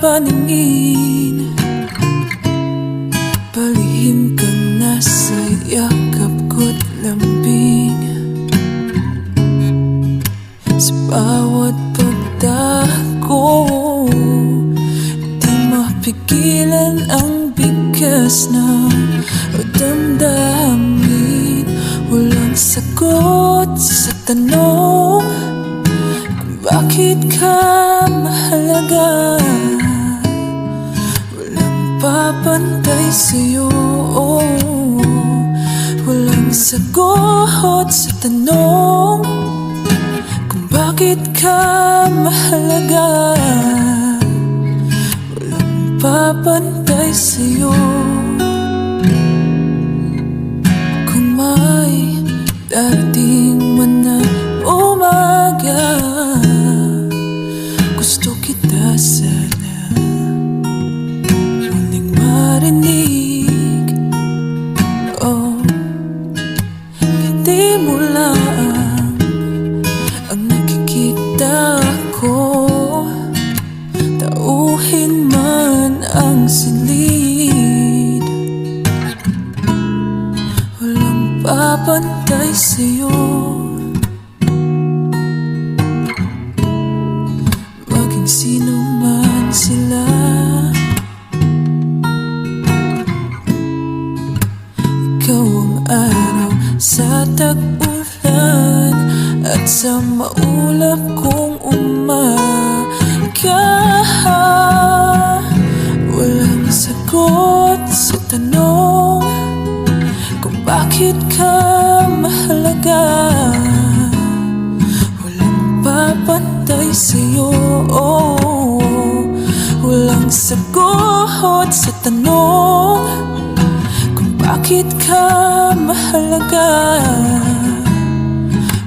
paningin, palihim kang nasa yakap ko't lambing. Sa bawat pagdako, di mapigilan ang bigkas ng damdamin. Walang sagot sa tanong kung bakit ka mahalaga. Walang papantay sa'yo, walang sagot sa tanong kung bakit ka mahalaga. Walang papantay sa'yo. Kung may darating man na umaga, gusto kita sana muling marinig. Oh, hindi mo lang ang nakikita ko, tauhin man ang silid. Walang papantay sa'yo. Maging sino man sila, ikaw ang araw sa tag-ulan at sa maulap kong umaga. Walang sagot sa tanong kung bakit ka mahalaga. Walang papantay sa'yo, walang sagot sa tanong kung bakit ka mahalaga.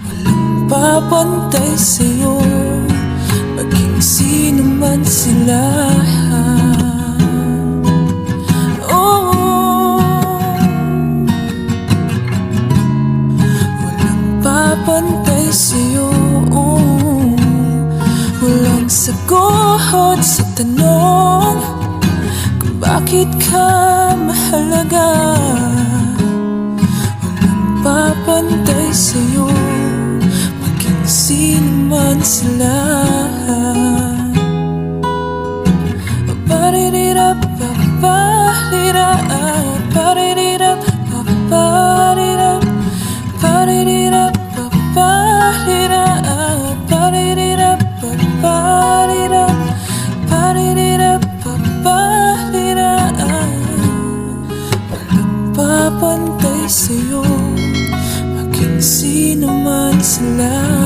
Walang papantay sa'yo, maging sino man sila. Papantay sa'yo, walang sagot sa tanong kung bakit ka mahalaga. Walang papantay sa'yo, maging sino man sila. Paririra, paparira, paririra, paparira, paririra, paririra, paririra, paririra, paririra, paririra. Walang papantay sa'yo, maging sino man sila.